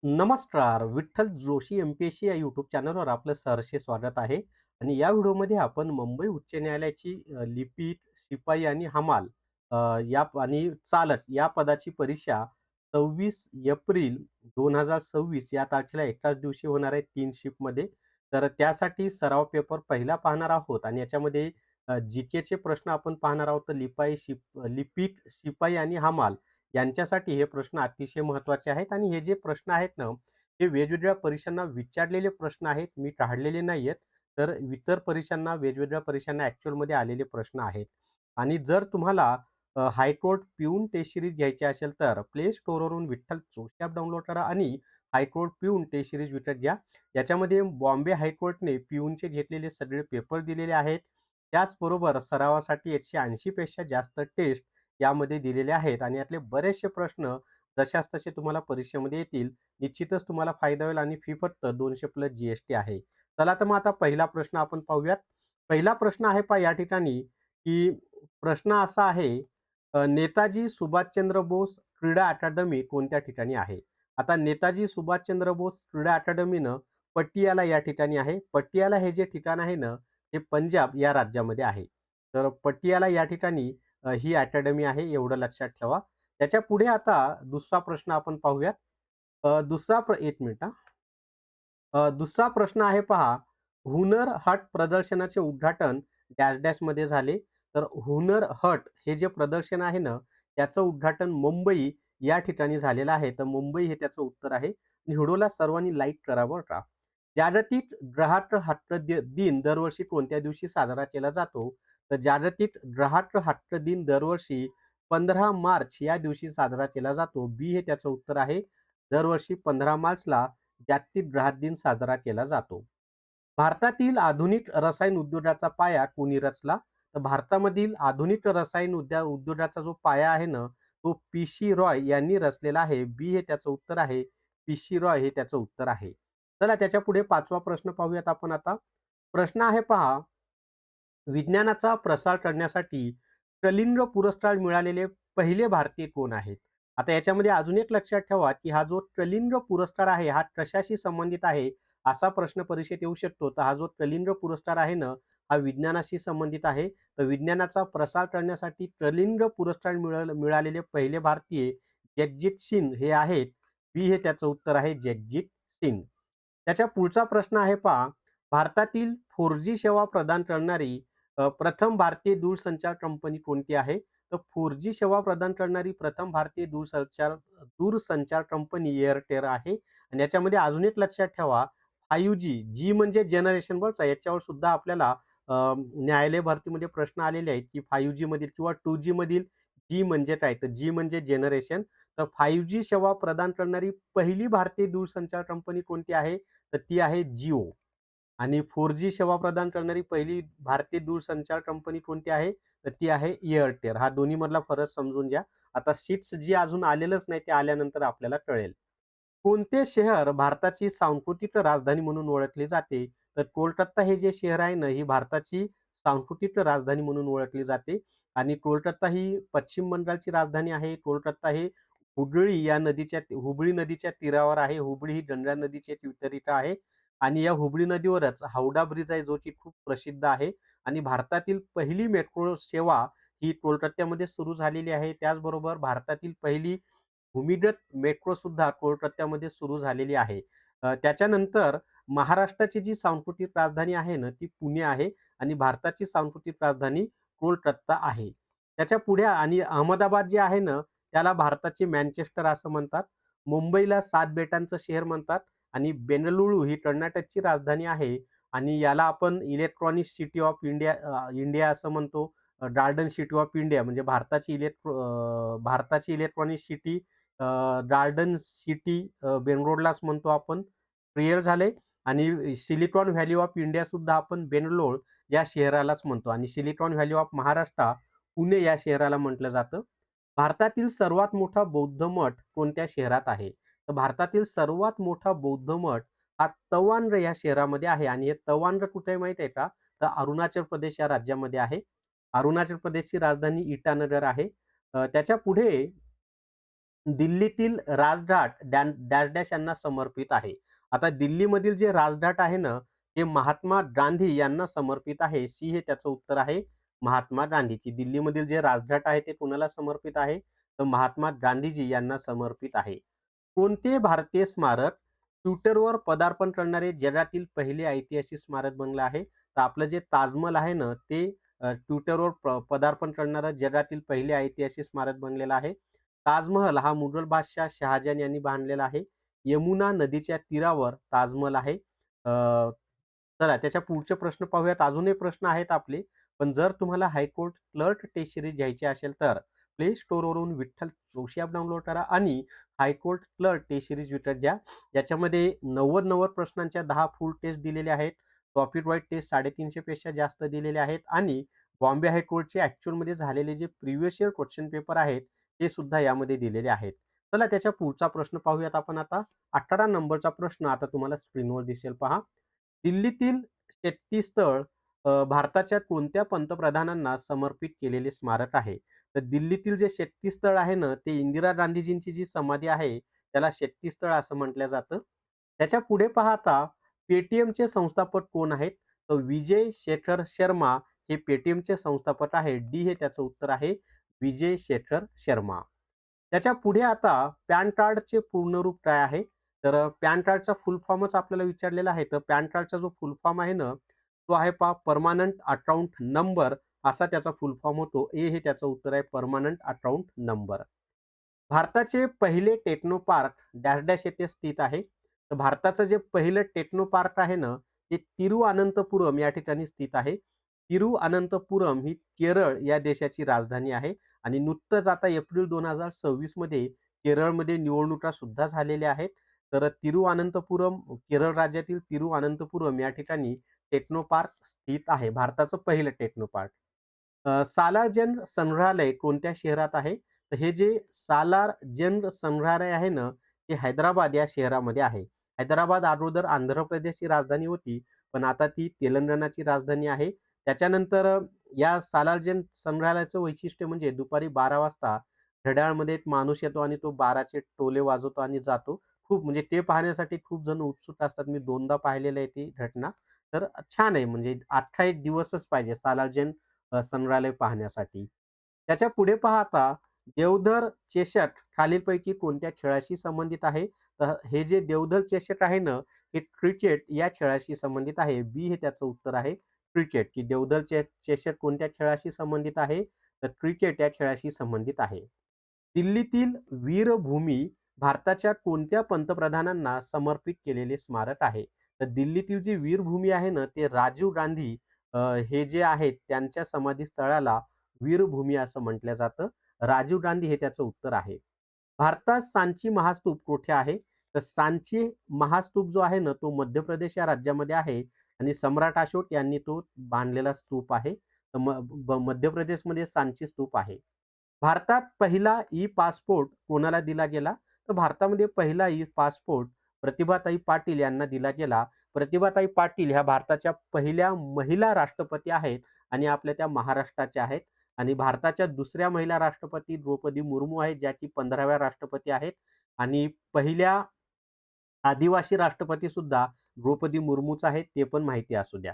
नमस्कार. विठ्ठल जोशी एम-पी-एस-सी या यूट्यूब चॅनलवर आपलं सहर्ष स्वागत आहे. आणि या व्हिडिओमध्ये आपण मुंबई उच्च न्यायालयाची लिपिक, शिपाई आणि हमाल अ, आणि चालक या पदाची परीक्षा 26 एप्रिल 2026 या तारखेला एकाच दिवशी होणार आहे 3 शिफ्टमध्ये. तर त्यासाठी सराव पेपर पहिला पाहणार आहोत आणि याच्यामध्ये जी-केचे प्रश्न आपण पाहणार आहोत. तर लिपिक, शिपाई आणि हमाल यांच्यासाठी हे प्रश्न अतिशय महत्त्वाचे आहेत आणि हे जे प्रश्न आहेत ना, हे वेगवेगळ्या परीक्षांना विचारलेले प्रश्न आहेत. मी काढलेले नाहीयेत. तर इतर परीक्षांना, वेगवेगळ्या परीक्षांना ॲक्चुअलमध्ये आलेले प्रश्न आहेत. आणि जर तुम्हाला हायकोर्ट पिऊन टेस्ट सीरीज घ्यायची असेल तर प्ले स्टोअरवरून विठ्ठल जोशी ॲप डाउनलोड करा आणि हायकोर्ट पिऊन टेस्ट सीरीज विकत घ्या. याच्यामध्ये बॉम्बे हायकोर्टने पिऊनचे घेतलेले सगळे पेपर दिलेले आहेत. त्याचबरोबर सरावासाठी 180 पेक्षा जास्त टेस्ट यामध्ये दिलेले आहेत आणि यातले बरेचसे प्रश्न जशास तसे तुम्हाला परीक्षेमध्ये येतील. निश्चितच तुम्हाला फायदा होईल आणि फी फक्त 200 प्लस जी-एस-टी आहे. चला तर मग आता पहिला प्रश्न आपण पाहूयात. पहिला प्रश्न आहे पहा या ठिकाणी, की प्रश्न असा आहे, नेताजी सुभाषचंद्र बोस क्रीडा अकादमी कोणत्या ठिकाणी आहे? आता नेताजी सुभाषचंद्र बोस क्रीडा अकादमीनं पटियाला या ठिकाणी आहे. पटियाला हे जे ठिकाण आहे ना, हे पंजाब या राज्यामध्ये आहे. तर पटियाला या ठिकाणी ही अकॅडमी आहे, एवढं लक्षात ठेवा. त्याच्यापुढे आता दुसरा प्रश्न आपण पाहूयात. एक मिनिट हां. दुसरा प्रश्न आहे पहा, हुनर हाट प्रदर्शनाचे उद्घाटन डॅश डॅशमध्ये झाले. तर हुनर हट हे जे प्रदर्शन आहे ना, त्याचं उद्घाटन मुंबई या ठिकाणी झालेलं आहे. तर मुंबई हे त्याचं उत्तर आहे. व्हिडिओला सर्वांनी लाईक करा बरं का. जागतिक ग्राहक हक्क दिन दरवर्षी कोणत्या दिवशी साजरा केला जातो? तर जागतिक ग्राहक हक्क दिन दरवर्षी 15 मार्च या दिवशी साजरा केला जातो. बी हे त्याचं उत्तर आहे. दरवर्षी 15 मार्चला जागतिक ग्राहक दिन साजरा केला जातो. भारतातील आधुनिक रसायन उद्योगाचा पाया कोणी रचला? तर भारतामधील आधुनिक रसायन उद्योगाचा जो पाया आहे ना, तो पी.सी. रॉय यांनी रचलेला आहे. बी हे त्याचं उत्तर आहे. पी.सी. रॉय हे त्याचं उत्तर आहे. चला त्याच्यापुढे 5वा प्रश्न पाहूयात आपण आता. प्रश्न आहे पहा, विज्ञानाचा प्रसार करण्यासाठी कलिंग पुरस्कार मिळालेले पहिले भारतीय कोण आहेत? आता याच्यामध्ये अजून एक लक्षात ठेवा, की हा जो कलिंग पुरस्कार आहे, हा कशाशी संबंधित आहे? असा प्रश्न परीक्षेत येऊ शकतो. तर हा जो कलिंग पुरस्कार आहे ना, हा विज्ञानाशी संबंधित आहे. तर विज्ञानाचा प्रसार करण्यासाठी कलिंग पुरस्कार मिळालेले पहिले भारतीय जगजीत सिंग हे आहेत. बी हे त्याचं उत्तर आहे, जगजीत सिंग. त्याच्या पुढचा प्रश्न आहे पहा, भारतातील 4G सेवा प्रदान करणारी प्रथम भारतीय दूरसंचार कंपनी कोणती आहे? तर 4G सेवा प्रदान करणारी प्रथम भारतीय दूरसंचार कंपनी एअरटेल आहे. आणि याच्यामध्ये अजून एक लक्षात ठेवा, 5G जी म्हणजे जनरेशन बरं का, याच्यावर सुद्धा आपल्याला न्यायालय भरतीमध्ये प्रश्न आलेले आहेत, की 5G मधील किंवा 2G मधील जी म्हणजे काय? तर जी म्हणजे जनरेशन. तर 5G सेवा प्रदान करणारी पहिली भारतीय दूरसंचार कंपनी कोणती आहे? तर ती आहे जिओ. आणि 4G सेवा प्रदान करणारी पहिली भारतीय दूरसंचार कंपनी कोणती आहे? तर ती आहे एअरटेल. हा दोन्हीमधला फरक समजून घ्या. आता 6G अजून आलेलंच नाही, ते आल्यानंतर आपल्याला कळेल. कोणते शहर भारताची सांस्कृतिक राजधानी म्हणून ओळखले जाते? तर कोलकाता हे जे शहर आहे ना, ही भारताची सांस्कृतिक राजधानी म्हणून ओळखली जाते. आणि कोलकाता ही पश्चिम बंगालची राजधानी आहे. कोलकाता हे हुबळी नदीच्या तीरावर आहे. हुबळी ही गंगा नदीची एक वितरिका आहे. आणि या हुबळी नदीवरच हावडा ब्रिज आहे, जो की खूप प्रसिद्ध आहे. आणि भारतातील पहिली मेट्रो सेवा ही कोलकात्यामध्ये सुरू झालेली आहे. त्याचबरोबर भारतातील पहिली भूमिगत मेट्रो सुद्धा कोलकात्यामध्ये सुरू झालेली आहे. त्याच्यानंतर महाराष्ट्राची जी सांस्कृतिक राजधानी आहे ना, ती पुणे आहे आणि भारताची सांस्कृतिक राजधानी कोलकाता आहे. त्याच्या पुढे आणि अहमदाबाद जे आहे ना, त्याला भारताचे मँचेस्टर असं म्हणतात. मुंबईला 7 बेटांचं शहर म्हणतात आणि बेंगळुरू ही कर्नाटकची राजधानी आहे आणि याला आपण इलेक्ट्रॉनिक सिटी ऑफ इंडिया असं म्हणतो. गार्डन सिटी ऑफ इंडिया म्हणजे भारताची इलेक्ट्रॉनिक सिटी गार्डन सिटी बेंगलोरलाच म्हणतो आपण. क्लिअर झाले. आणि सिलिकॉन व्हॅली ऑफ इंडिया सुद्धा आपण बेंगलोर या शहरालाच म्हणतो आणि silicon valley of Maharashtra Pune या शहराला म्हटलं जातं. भारतातील सर्वात मोठा बौद्ध मठ कोणत्या शहरात आहे? तर भारतातील सर्वात मोठा बौद्ध मठ हा तवांग या शहरामध्ये आहे आणि हे तवांग कुठे आहे माहिती आहे का? तर अरुणाचल प्रदेश या राज्यामध्ये आहे. अरुणाचल प्रदेशची राजधानी इटानगर आहे. त्याच्या पुढे दिल्लीतील राजघाट डॅश डॅश यांना समर्पित आहे. आता दिल्लीमधील जे राजघाट आहे ना, ते महात्मा गांधी यांना समर्पित आहे. सी हे त्याचं उत्तर आहे. महात्मा गांधीची. दिल्लीमधील जे राजघाट आहे ते कुणाला समर्पित आहे? तर महात्मा गांधीजी यांना समर्पित आहे. कोणते भारतीय स्मारक ट्विटरवर पदार्पण करणारे जगातील पहिले ऐतिहासिक स्मारक बनलं आहे? तर आपलं जे ताजमहल आहे ना, ते ट्विटरवर पदार्पण करणारं जगातील पहिले ऐतिहासिक स्मारक बनलेलं आहे. ताजमहल हा मुघल बादशाह शहाजहान यांनी बांधलेला आहे. यमुना नदीच्या तीरावर ताजमहल आहे. अ, चला त्याच्या पुढचे प्रश्न पाहूयात. अजूनही प्रश्न आहेत आपले. पण जर तुम्हाला हायकोर्ट क्लर्क टेस्ट सिरीज घ्यायची असेल तर प्ले स्टोअरवरून विठ्ठल जोशी ॲप डाउनलोड करा आणि हायकोर्ट क्लर्क टेस्ट सिरीज विकत घ्या. याच्यामध्ये 90 प्रश्नांच्या 10 फुल टेस्ट दिलेल्या आहेत. टॉपिक वाईज टेस्ट 350 पेक्षा जास्त दिलेले आहेत आणि बॉम्बे हायकोर्टचे ॲक्चुअलमध्ये झालेले जे प्रिव्हियस इयर क्वेश्चन पेपर आहेत ते सुद्धा यामध्ये दिलेले आहेत. चला त्याच्या पुढचा प्रश्न पाहूयात आपण आता. 18 नंबरचा प्रश्न आता तुम्हाला स्क्रीनवर दिसेल पहा. दिल्लीतील शेट्टी स्थळ भारताच्या कोणत्या पंतप्रधानांना समर्पित केलेले स्मारक आहे? तर दिल्लीतील जे शेट्टी स्थळ आहे ना, ते इंदिरा गांधीजींची जी समाधी आहे, त्याला शेट्टी स्थळ असं म्हटलं जातं. त्याच्या पुढे पहा आता, पेटीएमचे संस्थापक कोण आहेत? तर विजय शेखर शर्मा हे पेटीएमचे संस्थापक आहेत. डी हे त्याचं उत्तर आहे. विजय शेखर शर्मा. त्याच्या पुढे आता पॅन कार्डचे पूर्ण रूप काय आहे? तर पॅन कार्डचा फुल फॉर्मच आपल्याला विचारलेला आहे. तर पॅन कार्डचा जो फुल फॉर्म आहे ना, तो आहे पहा परमनंट अकाउंट नंबर असा त्याचा फुल फॉर्म होतो. ए हे त्याचं उत्तर आहे परमनंट अकाउंट नंबर. भारताचे पहिले टेक्नो पार्क डॅश डॅश येथे स्थित आहे. तर भारताचं जे पहिलं टेक्नो पार्क आहे ना, ते तिरुअनंतपुरम या ठिकाणी स्थित आहे. तिरुअनंतपुरम ही केरळ या देशाची राजधानी आहे आणि नुकतंच आता एप्रिल 2026 मध्ये केरळमध्ये निवडणुका सुद्धा झालेल्या आहेत. तर तिरुअनंतपुरम केरळ राज्यातील तिरुअनंतपुरम या ठिकाणी टेक्नो पार्क स्थित आहे. भारताचं पहिलं टेक्नो पार्क. सालार जंग संग्रहालय कोणत्या शहरात आहे? तर हे जे सालार जंग संग्रहालय आहे ना, ते हैदराबाद या शहरामध्ये आहे. हैदराबाद अगोदर आंध्र प्रदेशची राजधानी होती, पण आता ती तेलंगणाची राजधानी आहे. त्याच्यानंतर या सालारजंग संग्रहालयाचं वैशिष्ट्य म्हणजे दुपारी 12 वाजता घड्याळमध्ये एक माणूस येतो आणि तो 12चे टोले वाजवतो आणि जातो. खूप म्हणजे ते पाहण्यासाठी खूप जण उत्सुक असतात. मी 2दा पाहिलेलं आहे ती घटना. तर छान आहे म्हणजे अख्खा एक दिवसच पाहिजे सालारजंग संग्रहालय पाहण्यासाठी. त्याच्या पुढे पहा आता देवधर चषक खालीलपैकी कोणत्या खेळाशी संबंधित आहे? तर हे जे देवधर चषक आहे ना, हे क्रिकेट या खेळाशी संबंधित आहे. बी हे त्याचं उत्तर आहे क्रिकेट, की देवधर चषक कोणत्या खेळाशी संबंधित आहे? तर क्रिकेट या खेळाशी संबंधित आहे. दिल्लीतील वीरभूमी भारताच्या कोणत्या पंतप्रधानांना समर्पित केलेले स्मारक आहे? तर दिल्लीतील जी वीरभूमी आहे ना, ते राजीव गांधी हे जे आहेत त्यांच्या समाधीस्थळाला वीरभूमी असं म्हटलं जातं. राजीव गांधी हे त्याचं उत्तर आहे. भारतात सांची महास्तूप कुठे आहे? तर सांची महास्तूप जो आहे ना, तो मध्य प्रदेश या राज्यामध्ये आहे आणि सम्राट अशोक यांनी तो बांधलेला स्तूप आहे. तर मध्य प्रदेशमध्ये सांची स्तूप आहे. भारतात पहिला ई-पासपोर्ट कोणाला दिला गेला? तर भारतामध्ये पहिला ई-पासपोर्ट प्रतिभाताई पाटील यांना दिला गेला. प्रतिभाताई पाटील ह्या भारताच्या पहिल्या महिला राष्ट्रपती आहेत आणि आपल्या त्या महाराष्ट्राच्या आहेत आणि भारताच्या दुसऱ्या महिला राष्ट्रपती द्रौपदी मुर्मू आहेत, ज्या की 15व्या राष्ट्रपती आहेत आणि पहिल्या आदिवासी राष्ट्रपती सुद्धा द्रौपदी मुर्मूच आहेत, ते पण माहिती असू द्या.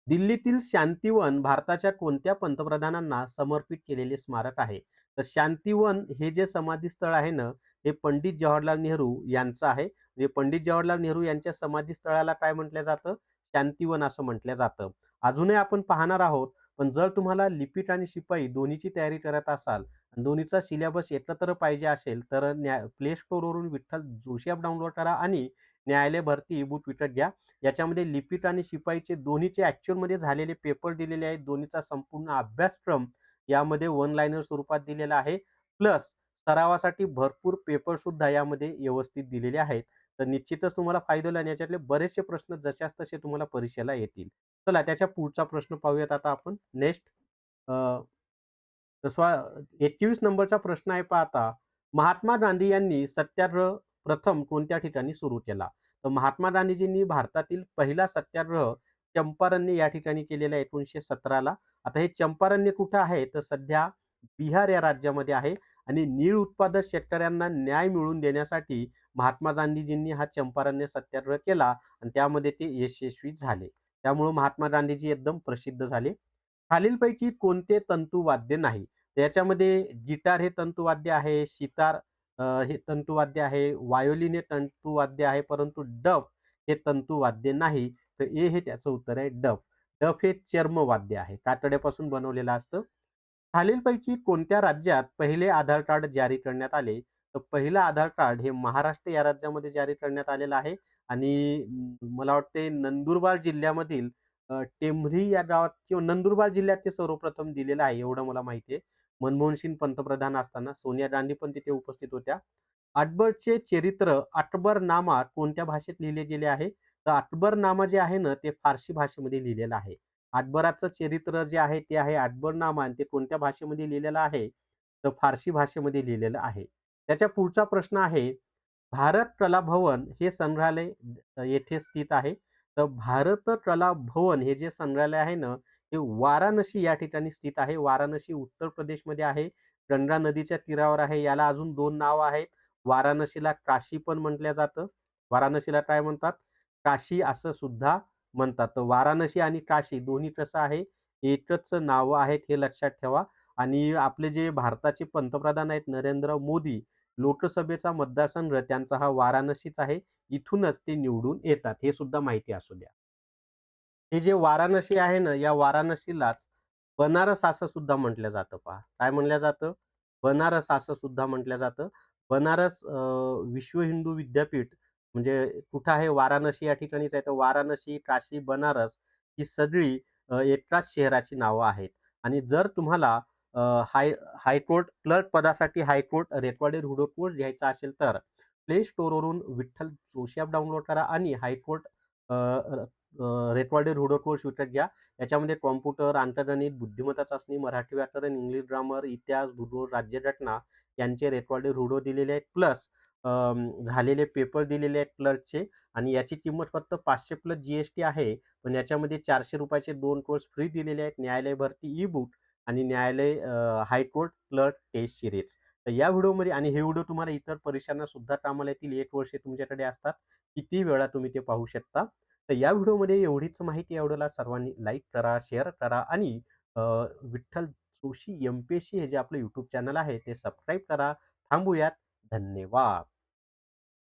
दिल्लीतील शांतीवन भारताच्या कोणत्या पंतप्रधानांना समर्पित केलेले स्मारक आहे? तर शांतीवन हे जे समाधीस्थळ आहे ना, हे पंडित जवाहरलाल नेहरू यांचं आहे. म्हणजे पंडित जवाहरलाल नेहरू यांच्या समाधीस्थळाला काय म्हटलं जातं? शांतीवन असं म्हटलं जातं. अजूनही आपण पाहणार आहोत, पण जर तुम्हाला लिपिक आणि शिपाई दोन्हीची तयारी करत असाल आणि दोन्हीचा सिलेबस एकत्र पाहिजे असेल, तर प्ले स्टोअरवरून विठ्ठल जोशी ॲप डाउनलोड करा आणि न्यायालय भरती ई-बुक विकत घ्या. याच्यामध्ये लिपिक आणि शिपाईचे दोन्हीचे ॲक्चुअलमध्ये झालेले पेपर दिलेले आहेत. दोन्हीचा संपूर्ण अभ्यासक्रम यामध्ये वन लाइनर स्वरूपात दिलेला आहे. प्लस सरावासाठी भरपूर पेपर सुद्धा यामध्ये व्यवस्थित दिलेले आहेत. तर निश्चितच तुम्हाला फायदा होईल आणि याच्यातले बरेचसे प्रश्न जशास तसे तुम्हाला परीक्षेला येतील. चला त्याच्या पुढचा प्रश्न पाहूयात आता आपण नेक्स्ट. अ, तर 21 नंबरचा प्रश्न आहे पहा आता. महात्मा गांधी यांनी सत्याग्रह प्रथम कोणत्या ठिकाणी सुरू केला? तर महात्मा गांधीजींनी भारतातील पहिला सत्याग्रह चंपारण्य या ठिकाणी केलेला 1917 ला. आता हे चंपारण्य कुठं आहे? तर सध्या बिहार या राज्यामध्ये आहे आणि नीळ उत्पादक शेतकऱ्यांना न्याय मिळवून देण्यासाठी महात्मा गांधीजींनी हा चंपारण्य सत्याग्रह केला आणि त्यामध्ये ते यशस्वी झाले. त्यामुळे महात्मा गांधीजी एकदम प्रसिद्ध झाले. खालीलपैकी कोणते तंतुवाद्य नाही? तर याच्यामध्ये गिटार हे तंतुवाद्य आहे, सितार हे तंतुवाद्य आहे, व्हायोलिन हे तंतुवाद्य आहे, परंतु डफ हे तंतुवाद्य नाही. तर ए हे त्याचं उत्तर आहे डफ. डफ हे चर्मवाद्य आहे. कातड्यापासून बनवलेलं असतं. खालीलपैकी कोणत्या राज्यात पहिले आधार कार्ड जारी करण्यात आले? तर पहिलं आधार कार्ड हे महाराष्ट्र या राज्यामध्ये जारी करण्यात आलेलं आहे आणि मला वाटते नंदुरबार जिल्ह्यामधील टेंभरी या गावात किंवा नंदुरबार जिल्ह्यात ते सर्वप्रथम दिलेलं आहे, एवढं मला माहिती आहे. मनमोहन सिंग पंतप्रधान असताना सोनिया गांधी पण तिथे उपस्थित होत्या. अकबरचे चरित्र अकबरनामा कोणत्या भाषेत लिहिले गेले आहे? तर अकबरनामा जे आहे ना, ते फारसी भाषेमध्ये लिहिलेलं आहे. अकबराचं चरित्र जे आहे ते आहे अकबरनामा आणि ते कोणत्या भाषेमध्ये लिहिलेलं आहे? तर फारसी भाषेमध्ये लिहिलेलं आहे. त्याच्या पुढचा प्रश्न आहे, भारत कला भवन हे संग्रहालय येथे स्थित आहे. तर भारत कला भवन हे जे संग्रहालय आहे ना, हे वाराणसी या ठिकाणी स्थित आहे. वाराणसी उत्तर प्रदेशमध्ये आहे. गंगा नदीच्या तीरावर आहे. याला अजून 2 नावं आहेत. वाराणसीला काशी पण म्हटलं जातं. वाराणसीला काय म्हणतात? काशी असं सुद्धा म्हणतात. तर वाराणसी आणि काशी दोन्ही कसं आहे, एकच नावं आहेत हे लक्षात ठेवा. आणि आपले जे भारताचे पंतप्रधान आहेत नरेंद्र मोदी, लोकसभेचा मतदारसंघ त्यांचा हा वाराणसीच आहे. इथूनच ते निवडून येतात. हे सुद्धा माहिती असू द्या. हे जे वाराणसी आहे ना, या वाराणसीलाच बनारस असं सुद्धा म्हटलं जातं पहा. काय म्हटलं जातं? बनारस असं सुद्धा म्हटलं जातं. बनारस विश्व हिंदू विद्यापीठ म्हणजे कुठं आहे? वाराणसी या ठिकाणीच आहे. तर वाराणसी, काशी, बनारस ही सगळी एकाच शहराची नावं आहेत. आणि जर तुम्हाला अ, हायकोर्ट क्लर्क पदासाठी हायकोर्ट रेकॉर्डेड हुडो कोर्स घ्यायचा असेल तर प्ले स्टोअरवरून विठ्ठल जोशी ॲप डाउनलोड करा आणि हायकोर्ट रेकॉर्डेड हुडो कोर्स विकत घ्या. याच्यामध्ये कॉम्प्युटर, अंकगणित, बुद्धिमत्ता चाचणी, मराठी व्याकरण, इंग्लिश ग्रामर, इतिहास, भूगोल, राज्यघटना यांचे रेकॉर्डेड हुडो दिलेले आहेत. प्लस झालेले पेपर दिलेले आहेत क्लर्कचे आणि याची किंमत फक्त 500 प्लस जी-एस-टी आहे. पण याच्यामध्ये ₹400 चे 2 कोर्स फ्री दिलेले आहेत. न्यायालय भरती ई-बुक आणि न्यायालय हायकोर्ट क्लर्क टेस्ट सीरीज. तर या व्हिडिओमध्ये आणि हे व्हिडिओ तुम्हाला इतर परीक्षांना सुद्धा कामाला येतील. 1 वर्ष तुमच्याकडे असतात. कितीही वेळा तुम्ही ते पाहू शकता. तर या व्हिडिओमध्ये एवढीच माहिती. या व्हिडिओला सर्वांनी लाईक करा, शेअर करा आणि विठ्ठल जोशी एम-पी-एस-सी हे जे आपलं YouTube चॅनल आहे ते सबस्क्राईब करा. थांबूयात. धन्यवाद.